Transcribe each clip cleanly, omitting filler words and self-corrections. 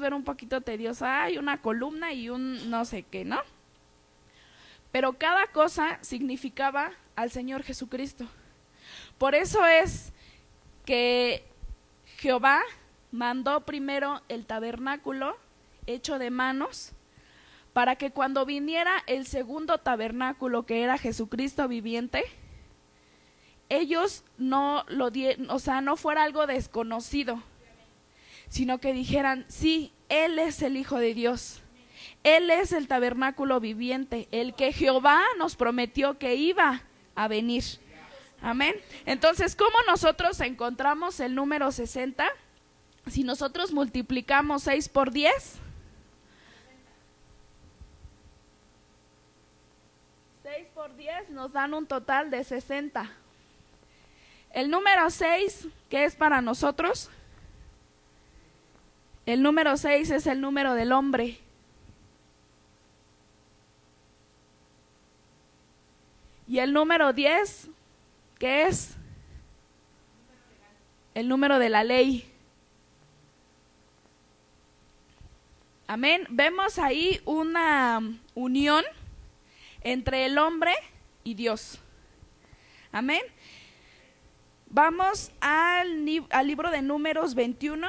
ver un poquito tediosa, hay una columna y un no sé qué, ¿no? Pero cada cosa significaba al Señor Jesucristo. Por eso es que Jehová mandó primero el tabernáculo hecho de manos, para que cuando viniera el segundo tabernáculo, que era Jesucristo viviente, ellos no lo no fuera algo desconocido, sino que dijeran, sí, Él es el Hijo de Dios, Él es el tabernáculo viviente, el que Jehová nos prometió que iba a venir. Amén. Entonces, ¿cómo nosotros encontramos el número 60? Si nosotros multiplicamos 6 por 10, 6 por 10 nos dan un total de 60. El número 6, ¿qué es para nosotros? El número 6 es el número del hombre. Y el número 10, ¿qué es? El número de la ley. Amén. Vemos ahí una unión entre el hombre y Dios. Amén. Vamos al libro de Números 21.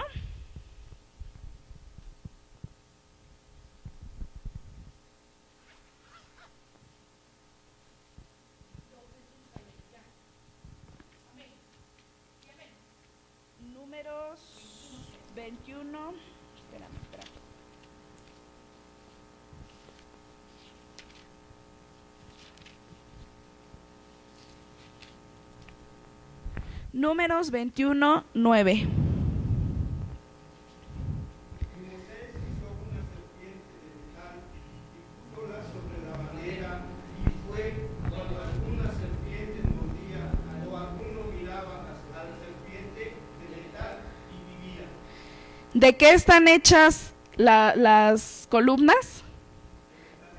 Números 21. Espérame. Números 21, 9. ¿De qué están hechas las columnas?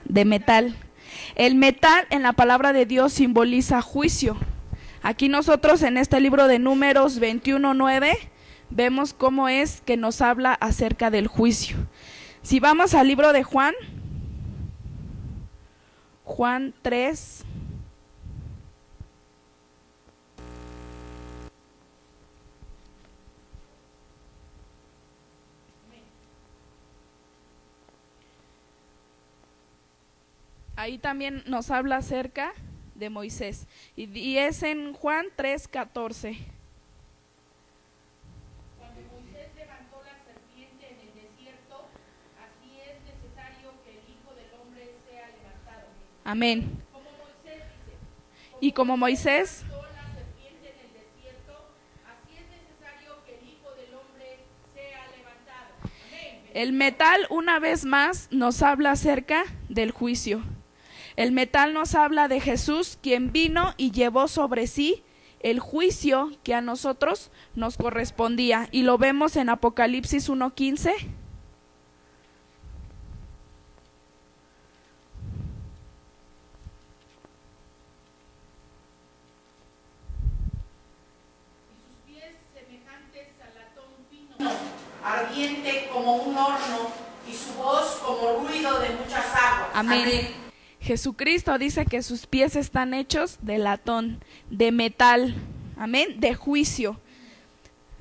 De metal. El metal en la palabra de Dios simboliza juicio. Aquí nosotros en este libro de Números 21:9 vemos cómo es que nos habla acerca del juicio. Si vamos al libro de Juan 3. Ahí también nos habla acerca de Moisés. Y es en Juan 3:14. Cuando Moisés levantó la serpiente en el desierto, así es necesario que el Hijo del Hombre sea levantado. Amén. Como Moisés dice. Y como Moisés levantó la serpiente en el desierto, así es necesario que el Hijo del Hombre sea levantado. Amén. El metal una vez más nos habla acerca del juicio. El metal nos habla de Jesús, quien vino y llevó sobre sí el juicio que a nosotros nos correspondía. Y lo vemos en Apocalipsis 1:15. Y sus pies semejantes a latón fino, ardiente como un horno, y su voz como ruido de muchas aguas. Amén. Amén. Jesucristo dice que sus pies están hechos de latón, de metal, amén, de juicio,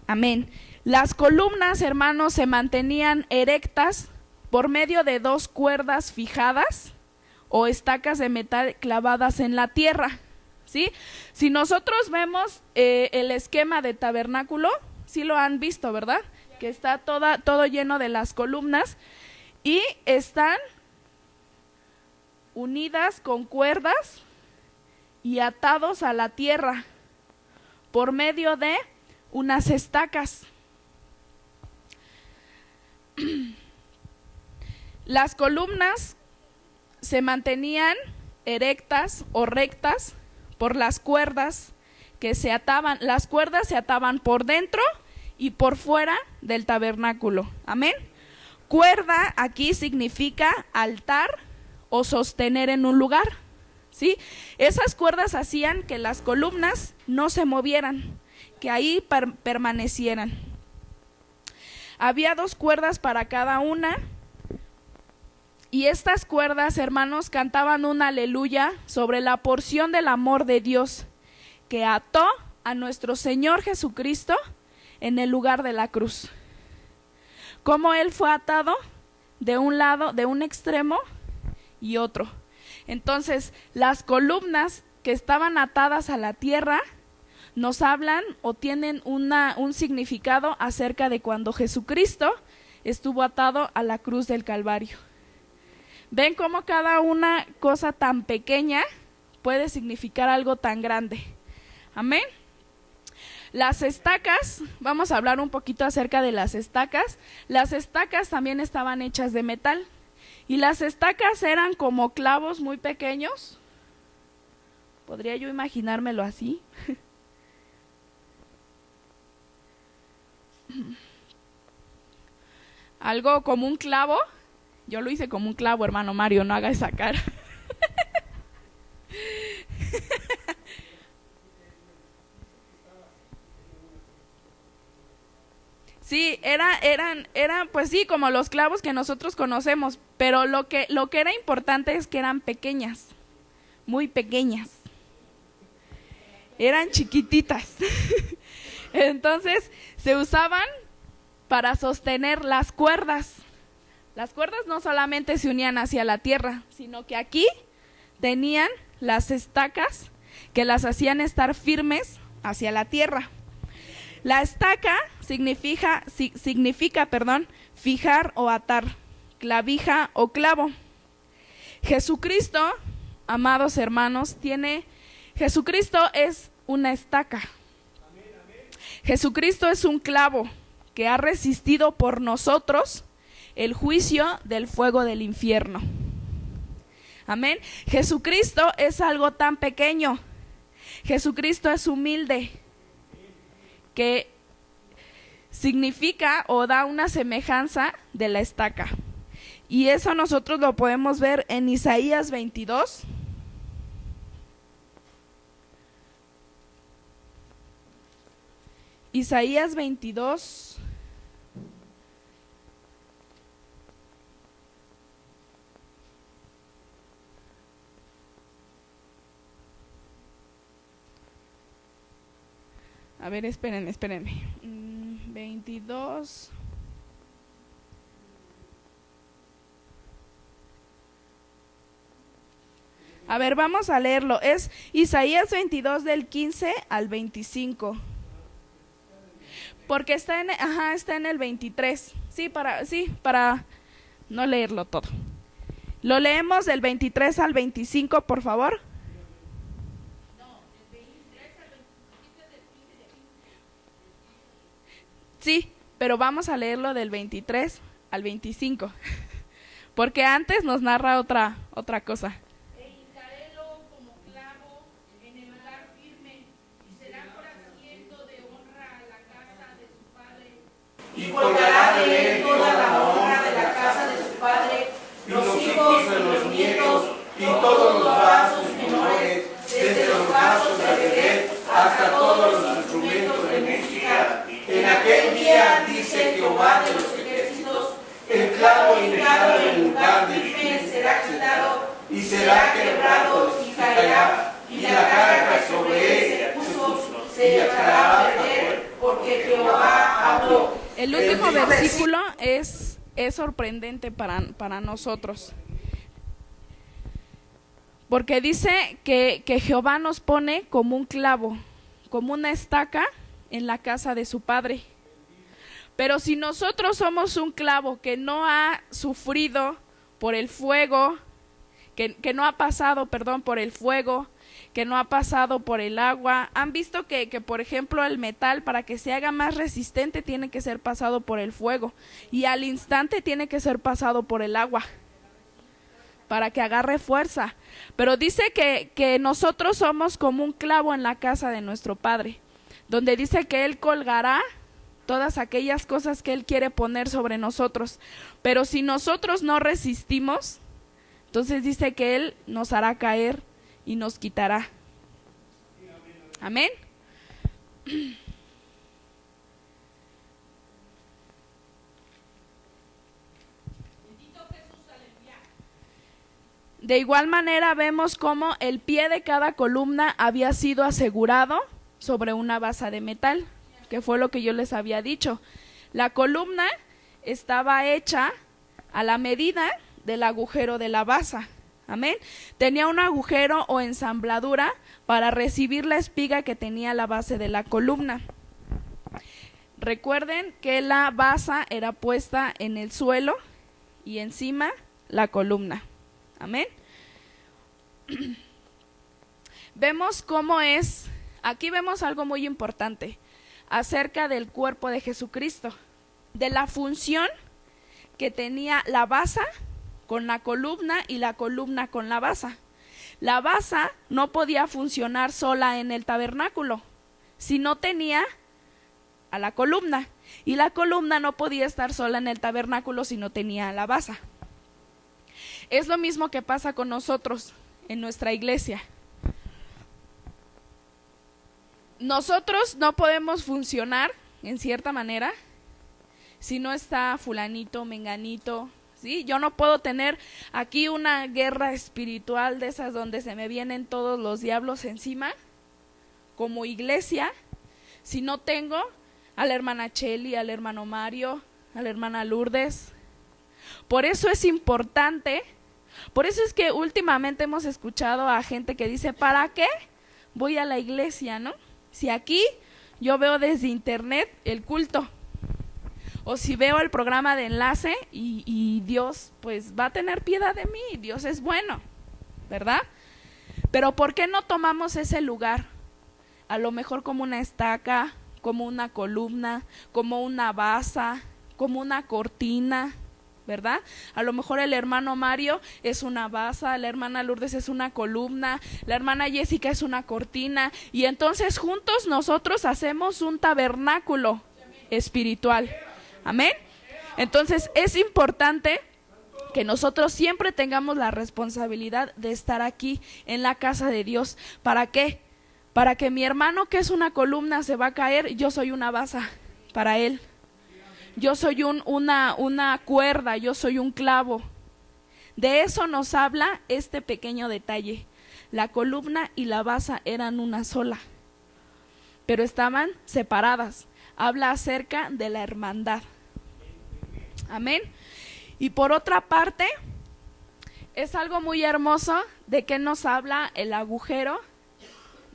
amén. Las columnas, hermanos, se mantenían erectas por medio de 2 cuerdas fijadas o estacas de metal clavadas en la tierra, ¿sí? Si nosotros vemos el esquema de tabernáculo, sí lo han visto, ¿verdad? Que está todo lleno de las columnas y están unidas con cuerdas y atados a la tierra por medio de unas estacas. Las columnas se mantenían erectas o rectas por las cuerdas que se ataban. Las cuerdas se ataban por dentro y por fuera del tabernáculo. Amén. Cuerda aquí significa altar o sostener en un lugar, ¿sí? Esas cuerdas hacían que las columnas no se movieran, que ahí permanecieran. había 2 cuerdas para cada una, y estas cuerdas, hermanos, cantaban un aleluya sobre la porción del amor de Dios que ató a nuestro Señor Jesucristo en el lugar de la cruz. Cómo Él fue atado de un lado, de un extremo y otro. Entonces, las columnas que estaban atadas a la tierra nos hablan o tienen un significado acerca de cuando Jesucristo estuvo atado a la cruz del Calvario. ¿Ven cómo cada una cosa tan pequeña puede significar algo tan grande? Amén. Las estacas, vamos a hablar un poquito acerca de las estacas. Las estacas también estaban hechas de metal, y las estacas eran como clavos muy pequeños. ¿Podría yo imaginármelo así? Algo como un clavo. Yo lo hice como un clavo, hermano Mario, no haga esa cara. Sí, eran pues sí, como los clavos que nosotros conocemos, pero lo que era importante es que eran pequeñas, muy pequeñas. Eran chiquititas. Entonces, se usaban para sostener las cuerdas. Las cuerdas no solamente se unían hacia la tierra, sino que aquí tenían las estacas que las hacían estar firmes hacia la tierra. La estaca significa, fijar o atar, clavija o clavo. Jesucristo, amados hermanos, Jesucristo es una estaca. Jesucristo es un clavo que ha resistido por nosotros el juicio del fuego del infierno. Amén. Jesucristo es algo tan pequeño. Jesucristo es humilde, que significa o da una semejanza de la estaca. Y eso nosotros lo podemos ver en Isaías 22. Isaías 22. A ver, espérenme. 22. A ver, vamos a leerlo. Es Isaías 22 del 15 al 25. Porque está en el 23. Sí, para no leerlo todo. Lo leemos del 23 al 25, por favor. Sí, pero vamos a leerlo del 23 al 25, porque antes nos narra otra cosa. E hincarélo como clavo en el lugar firme, y será por asiento de honra a la casa de su padre. Y colgará de él toda la honra de la casa de su padre, los hijos y los nietos, y todos los vasos menores, desde los vasos de beber hasta todos los instrumentos de música. En aquel día, dice Jehová de los ejércitos, el clavo hincado en el lugar firme será quitado, y será quebrado y caerá, y la carga que sobre él puso se echará a perder, porque Jehová habló. El último versículo es sorprendente para nosotros, porque dice que Jehová nos pone como un clavo, como una estaca en la casa de su padre. Pero si nosotros somos un clavo que no ha sufrido por el fuego, que no ha pasado, por el fuego, que no ha pasado por el agua, han visto que por ejemplo el metal, para que se haga más resistente, tiene que ser pasado por el fuego, y al instante tiene que ser pasado por el agua para que agarre fuerza. Pero dice que nosotros somos como un clavo en la casa de nuestro Padre, donde dice que Él colgará todas aquellas cosas que Él quiere poner sobre nosotros. Pero si nosotros no resistimos, entonces dice que Él nos hará caer y nos quitará. Amén. De igual manera vemos cómo el pie de cada columna había sido asegurado sobre una base de metal, que fue lo que yo les había dicho. La columna estaba hecha a la medida del agujero de la base. Amén. Tenía un agujero o ensambladura para recibir la espiga que tenía la base de la columna. Recuerden que la base era puesta en el suelo y encima la columna. Amén. Vemos cómo es, aquí vemos algo muy importante acerca del cuerpo de Jesucristo, de la función que tenía la base con la columna y la columna con la base. La base no podía funcionar sola en el tabernáculo si no tenía a la columna, y la columna no podía estar sola en el tabernáculo si no tenía la base. Es lo mismo que pasa con nosotros en nuestra iglesia. Nosotros no podemos funcionar en cierta manera si no está fulanito, menganito, ¿sí? Yo no puedo tener aquí una guerra espiritual de esas donde se me vienen todos los diablos encima, como iglesia, si no tengo a la hermana Cheli, al hermano Mario, a la hermana Lourdes. Por eso es importante, por eso es que últimamente hemos escuchado a gente que dice, ¿para qué voy a la iglesia, no? Si aquí yo veo desde internet el culto, o si veo el programa de enlace y Dios pues va a tener piedad de mí, Dios es bueno, ¿verdad? Pero ¿por qué no tomamos ese lugar? A lo mejor como una estaca, como una columna, como una basa, como una cortina, ¿verdad? A lo mejor el hermano Mario es una basa, la hermana Lourdes es una columna, la hermana Jessica es una cortina, y entonces juntos nosotros hacemos un tabernáculo espiritual. Amén. Entonces es importante que nosotros siempre tengamos la responsabilidad de estar aquí en la casa de Dios. ¿Para qué? Para que mi hermano que es una columna se va a caer, yo soy una basa para él. Yo soy una cuerda, yo soy un clavo. De eso nos habla este pequeño detalle. La columna y la base eran una sola, pero estaban separadas. Habla acerca de la hermandad. Amén. Y por otra parte, es algo muy hermoso de que nos habla el agujero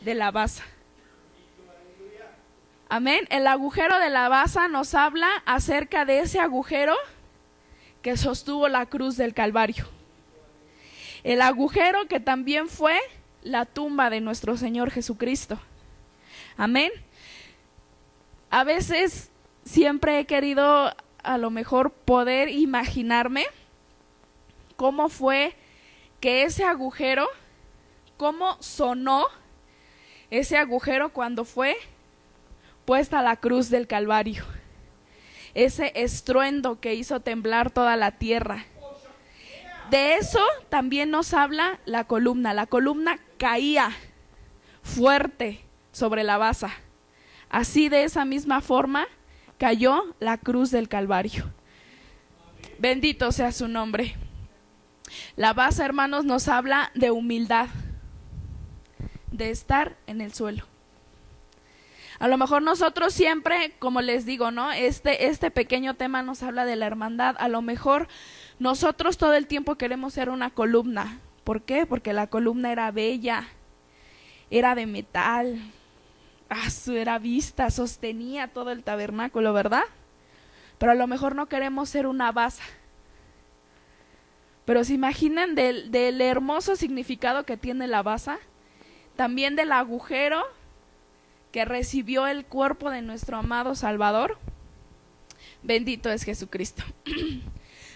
de la base. Amén. El agujero de la base nos habla acerca de ese agujero que sostuvo la cruz del Calvario. El agujero que también fue la tumba de nuestro Señor Jesucristo. Amén. A veces siempre he querido a lo mejor poder imaginarme cómo fue que ese agujero, cómo sonó ese agujero cuando fue puesta la cruz del Calvario. Ese estruendo que hizo temblar toda la tierra. De eso también nos habla la columna. La columna caía fuerte sobre la base. Así, de esa misma forma cayó la cruz del Calvario. Bendito sea su nombre. La base, hermanos, nos habla de humildad, de estar en el suelo. A lo mejor nosotros siempre, como les digo, ¿no? Este pequeño tema nos habla de la hermandad. A lo mejor nosotros todo el tiempo queremos ser una columna. ¿Por qué? Porque la columna era bella, era de metal, era vista, sostenía todo el tabernáculo, ¿verdad? Pero a lo mejor no queremos ser una base. Pero se imaginan del hermoso significado que tiene la base, también del agujero que recibió el cuerpo de nuestro amado Salvador. Bendito es Jesucristo.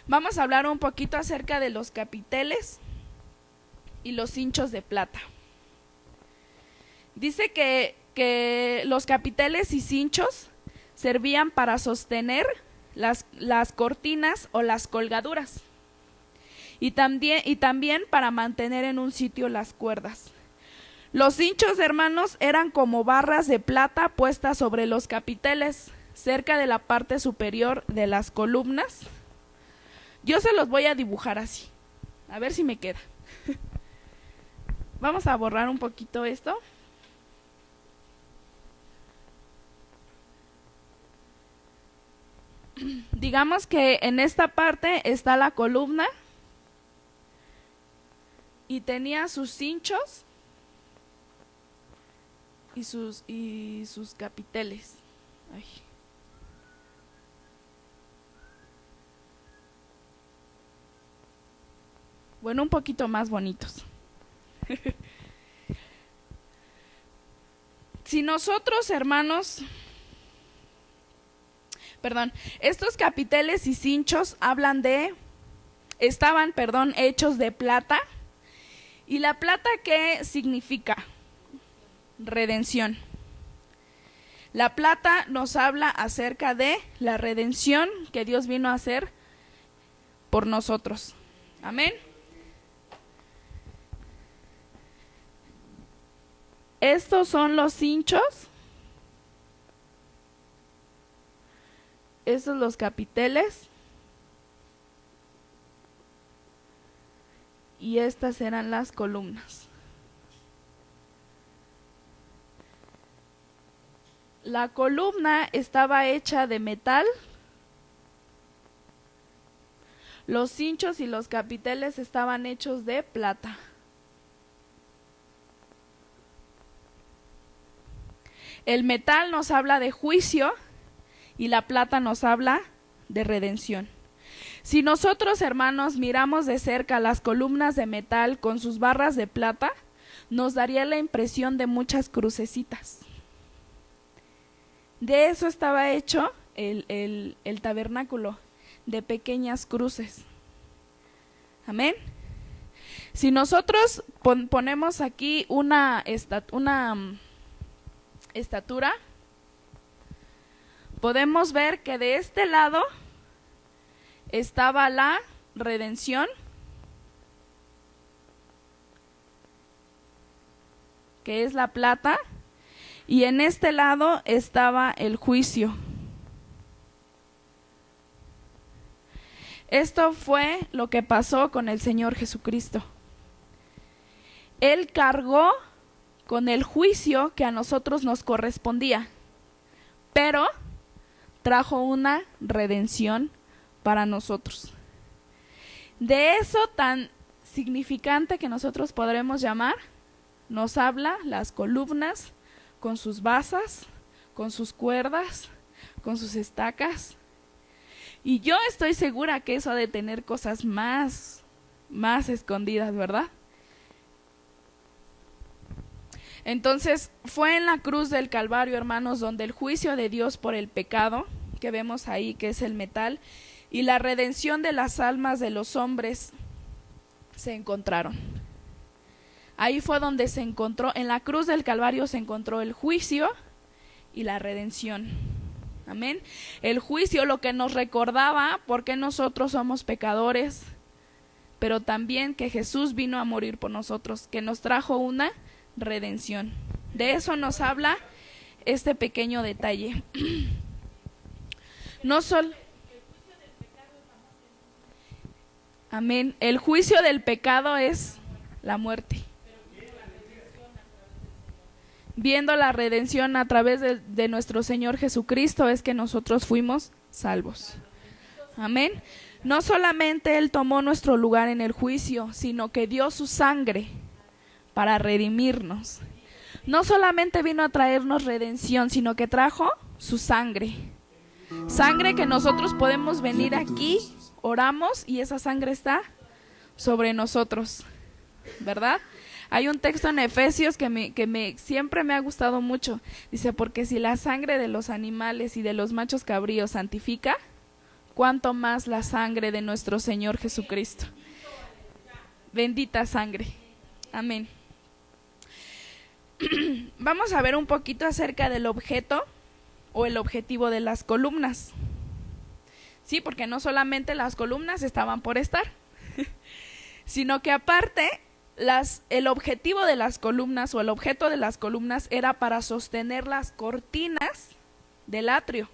Vamos a hablar un poquito acerca de los capiteles y los cinchos de plata. Dice que los capiteles y cinchos servían para sostener las cortinas o las colgaduras, y también para mantener en un sitio las cuerdas. Los cinchos, hermanos, eran como barras de plata puestas sobre los capiteles, cerca de la parte superior de las columnas. Yo se los voy a dibujar así, a ver si me queda. Vamos a borrar un poquito esto. Digamos que en esta parte está la columna y tenía sus cinchos y sus capiteles. Ay. Bueno, un poquito más bonitos. Si nosotros, hermanos, estos capiteles y cinchos estaban hechos de plata. ¿Y la plata qué significa? Redención. La plata nos habla acerca de la redención que Dios vino a hacer por nosotros. Amén. Estos son los cinchos. Estos los capiteles. Y estas eran las columnas. La columna estaba hecha de metal. Los cinchos y los capiteles estaban hechos de plata. El metal nos habla de juicio y la plata nos habla de redención. Si nosotros, hermanos, miramos de cerca las columnas de metal con sus barras de plata, nos daría la impresión de muchas crucecitas. De eso estaba hecho el tabernáculo, de pequeñas cruces. Amén. Si nosotros ponemos aquí una estatura, podemos ver que de este lado estaba la redención, que es la plata, y en este lado estaba el juicio. Esto fue lo que pasó con el Señor Jesucristo. Él cargó con el juicio que a nosotros nos correspondía, pero trajo una redención para nosotros. De eso tan significante que nosotros podremos llamar, nos habla las columnas con sus basas, con sus cuerdas, con sus estacas. Y yo estoy segura que eso ha de tener cosas más escondidas, ¿verdad? Entonces, fue en la cruz del Calvario, hermanos, donde el juicio de Dios por el pecado, que vemos ahí, que es el metal, y la redención de las almas de los hombres se encontraron. Ahí fue donde se encontró, en la cruz del Calvario se encontró el juicio y la redención. Amén. El juicio, lo que nos recordaba por qué nosotros somos pecadores, pero también que Jesús vino a morir por nosotros, que nos trajo una redención. De eso nos habla este pequeño detalle. No solo. Amén. El juicio del pecado es la muerte. Viendo la redención a través de nuestro Señor Jesucristo es que nosotros fuimos salvos. Amén. No solamente Él tomó nuestro lugar en el juicio, sino que dio su sangre para redimirnos. No solamente vino a traernos redención, sino que trajo su sangre. Sangre que nosotros podemos venir aquí, oramos y esa sangre está sobre nosotros, ¿verdad? Hay un texto en Efesios que siempre me ha gustado mucho. Dice, porque si la sangre de los animales y de los machos cabríos santifica, ¿cuánto más la sangre de nuestro Señor Jesucristo? Bendita sangre. Amén. Vamos a ver un poquito acerca del objeto o el objetivo de las columnas. Sí, porque no solamente las columnas estaban por estar, sino que aparte el objetivo de las columnas o el objeto de las columnas era para sostener las cortinas del atrio.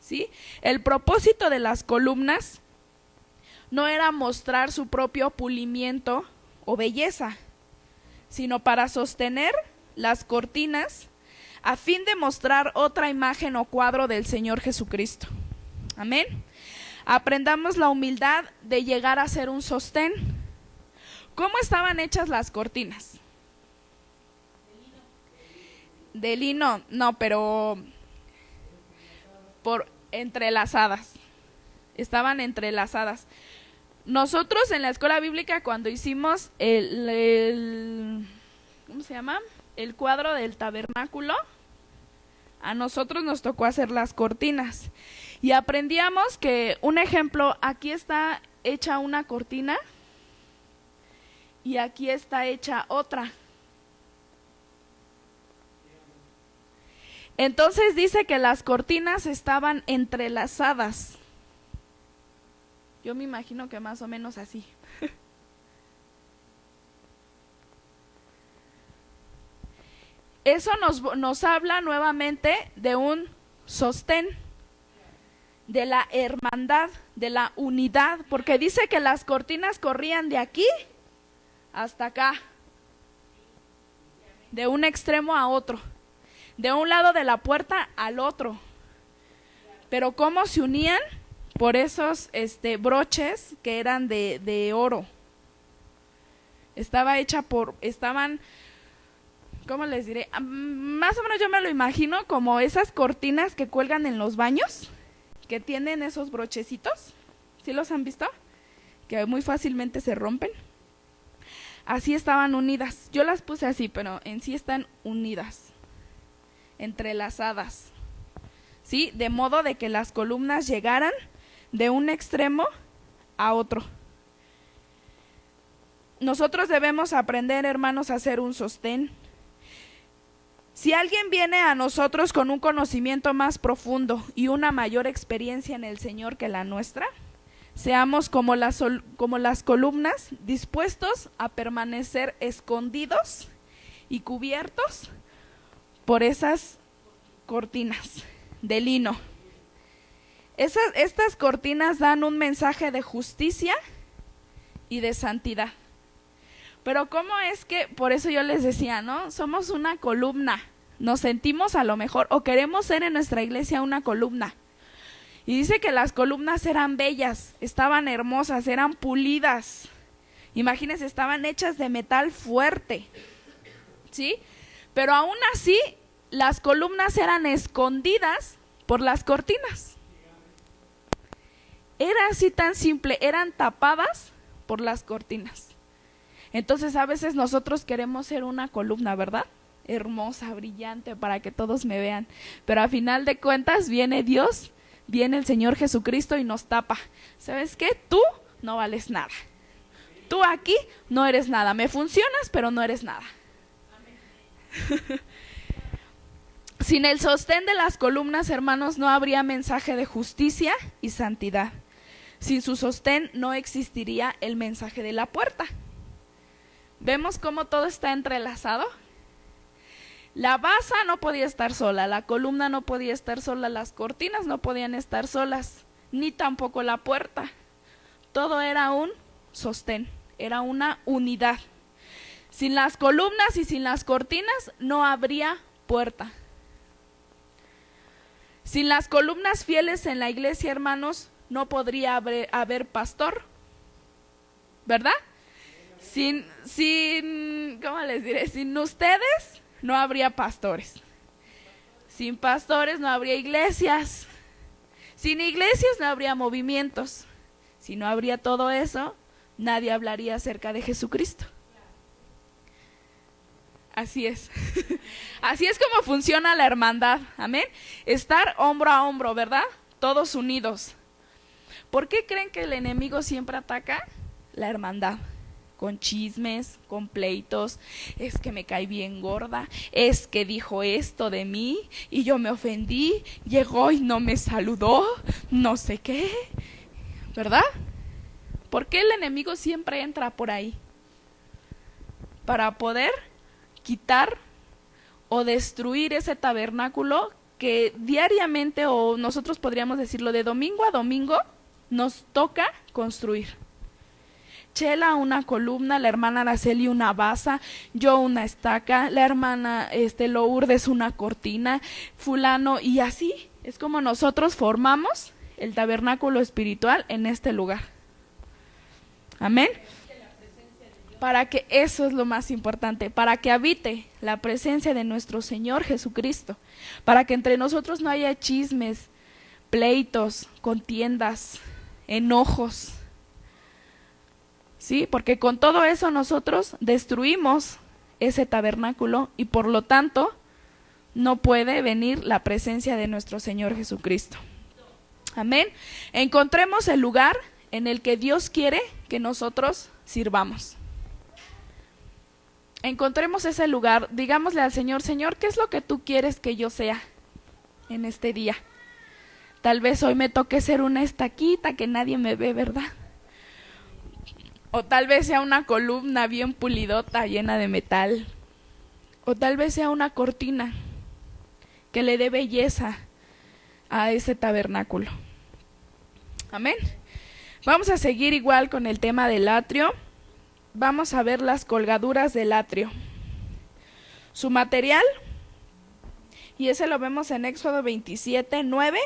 ¿Sí? El propósito de las columnas no era mostrar su propio pulimiento o belleza, sino para sostener las cortinas a fin de mostrar otra imagen o cuadro del Señor Jesucristo. Amén. Aprendamos la humildad de llegar a ser un sostén. ¿Cómo estaban hechas las cortinas? De lino, no, pero entrelazadas. Estaban entrelazadas. Nosotros en la escuela bíblica, cuando hicimos ¿cómo se llama? El cuadro del tabernáculo, a nosotros nos tocó hacer las cortinas. Y aprendíamos que, un ejemplo, aquí está hecha una cortina y aquí está hecha otra. Entonces dice que las cortinas estaban entrelazadas. Yo me imagino que más o menos así. Eso nos habla nuevamente de un sostén, de la hermandad, de la unidad, porque dice que las cortinas corrían de aquí hasta acá, de un extremo a otro, de un lado de la puerta al otro. Pero ¿cómo se unían? Por esos broches que eran de oro. Estaban, ¿cómo les diré? Más o menos yo me lo imagino como esas cortinas que cuelgan en los baños, que tienen esos brochecitos. ¿Sí los han visto? Que muy fácilmente se rompen. Así estaban unidas. Yo las puse así, pero en sí están unidas, entrelazadas, ¿sí? De modo de que las columnas llegaran de un extremo a otro. Nosotros debemos aprender, hermanos, a hacer un sostén. Si alguien viene a nosotros con un conocimiento más profundo y una mayor experiencia en el Señor que la nuestra, seamos como las columnas, dispuestos a permanecer escondidos y cubiertos por esas cortinas de lino. Estas cortinas dan un mensaje de justicia y de santidad. Pero ¿cómo es que? Por eso yo les decía, ¿no? Somos una columna. Nos sentimos a lo mejor, o queremos ser en nuestra iglesia una columna. Y dice que las columnas eran bellas, estaban hermosas, eran pulidas. Imagínense, estaban hechas de metal fuerte, ¿sí? Pero aún así, las columnas eran escondidas por las cortinas. Era así tan simple, eran tapadas por las cortinas. Entonces a veces nosotros queremos ser una columna, ¿verdad? Hermosa, brillante, para que todos me vean. Pero a final de cuentas viene Dios, viene el Señor Jesucristo y nos tapa. ¿Sabes qué? Tú no vales nada. Tú aquí no eres nada. Me funcionas, pero no eres nada. Sin el sostén de las columnas, hermanos, no habría mensaje de justicia y santidad. Sin su sostén no existiría el mensaje de la puerta. ¿Vemos cómo todo está entrelazado? La basa no podía estar sola, la columna no podía estar sola, las cortinas no podían estar solas, ni tampoco la puerta. Todo era un sostén, era una unidad. Sin las columnas y sin las cortinas no habría puerta. Sin las columnas fieles en la iglesia, hermanos, no podría haber pastor, ¿verdad? ¿Cómo les diré? Sin ustedes no habría pastores. Sin pastores no habría iglesias. Sin iglesias no habría movimientos. Si no habría todo eso, nadie hablaría acerca de Jesucristo. Así es. Así es como funciona la hermandad. Amén. Estar hombro a hombro, ¿verdad? Todos unidos. ¿Por qué creen que el enemigo siempre ataca la hermandad? Con chismes, con pleitos, es que me cae bien gorda, es que dijo esto de mí y yo me ofendí, llegó y no me saludó, no sé qué, ¿verdad? ¿Por qué el enemigo siempre entra por ahí? Para poder quitar o destruir ese tabernáculo que diariamente, o nosotros podríamos decirlo de domingo a domingo, nos toca construir. Chela una columna, la hermana Araceli una basa, yo una estaca, la hermana Lourdes una cortina, fulano, y así es como nosotros formamos el tabernáculo espiritual en este lugar. Amén. Para que, eso es lo más importante, para que habite la presencia de nuestro Señor Jesucristo, para que entre nosotros no haya chismes, pleitos, contiendas, enojos, ¿sí? Porque con todo eso nosotros destruimos ese tabernáculo y por lo tanto no puede venir la presencia de nuestro Señor Jesucristo. Amén. Encontremos el lugar en el que Dios quiere que nosotros sirvamos. Encontremos ese lugar, digámosle al Señor, Señor, ¿qué es lo que tú quieres que yo sea en este día? Tal vez hoy me toque ser una estaquita que nadie me ve, ¿verdad? O tal vez sea una columna bien pulidota, llena de metal. O tal vez sea una cortina que le dé belleza a ese tabernáculo. Amén. Vamos a seguir igual con el tema del atrio. Vamos a ver las colgaduras del atrio. Su material, y ese lo vemos en Éxodo 27, 9.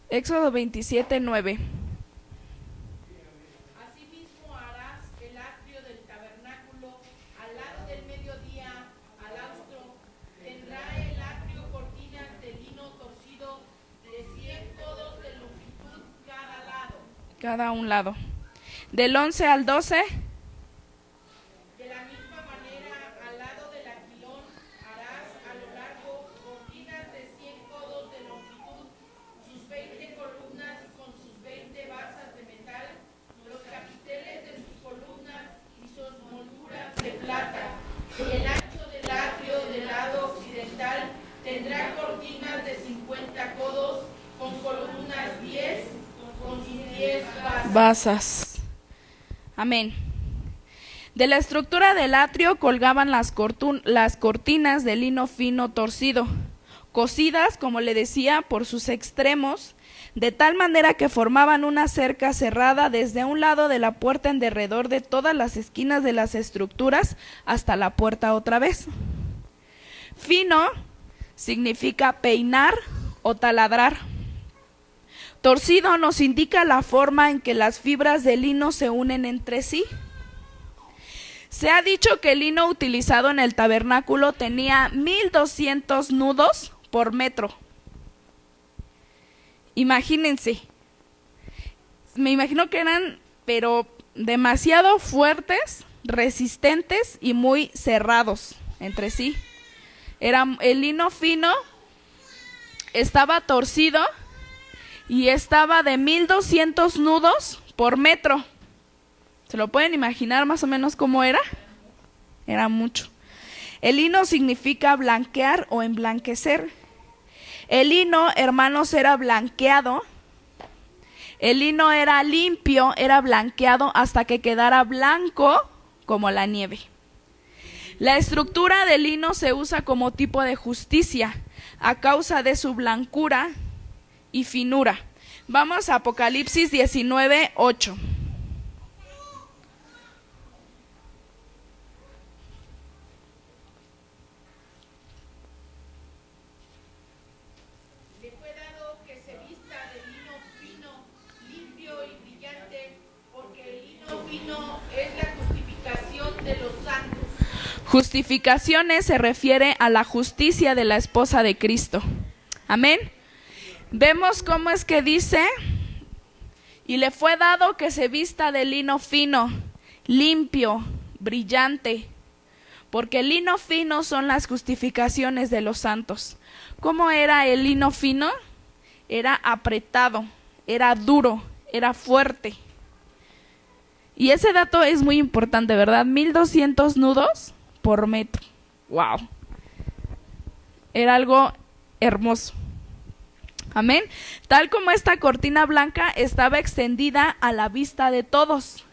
Éxodo 27, 9. Asimismo harás el atrio del tabernáculo al lado del mediodía, al austro. Tendrá el atrio cortinas de lino torcido de 100 codos de longitud cada lado. Cada un lado. Del 11 al 12. De la misma manera, al lado del aquilón harás a lo largo cortinas de 100 codos de longitud, sus 20 columnas con sus 20 basas de metal, los capiteles de sus columnas y sus molduras de plata. Y el ancho del atrio del lado occidental tendrá cortinas de 50 codos con columnas 10 con sus 10 basas. Amén. De la estructura del atrio colgaban las cortinas de lino fino torcido, cosidas, como le decía, por sus extremos, de tal manera que formaban una cerca cerrada desde un lado de la puerta en derredor de todas las esquinas de las estructuras hasta la puerta otra vez. Fino significa peinar o taladrar. Torcido nos indica la forma en que las fibras de lino se unen entre sí. Se ha dicho que el lino utilizado en el tabernáculo tenía 1200 nudos por metro. Imagínense. Me imagino que eran, pero demasiado fuertes, resistentes y muy cerrados entre sí. El lino fino estaba torcido y estaba de 1200 nudos por metro. ¿Se lo pueden imaginar más o menos cómo era? Era mucho. El lino significa blanquear o emblanquecer. El lino, hermanos, era blanqueado. El lino era limpio, era blanqueado hasta que quedara blanco como la nieve. La estructura del lino se usa como tipo de justicia a causa de su blancura y finura. Vamos a Apocalipsis 19, 8. Le fue dado que se vista de lino fino, limpio y brillante, porque el lino fino es la justificación de los santos. Justificaciones se refiere a la justicia de la esposa de Cristo. Amén. Vemos cómo es que dice, y le fue dado que se vista de lino fino, limpio, brillante, porque el lino fino son las justificaciones de los santos. ¿Cómo era el lino fino? Era apretado, era duro, era fuerte. Y ese dato es muy importante, ¿verdad? 1200 nudos por metro. ¡Wow! Era algo hermoso. Amén. Tal como esta cortina blanca estaba extendida a la vista de todos.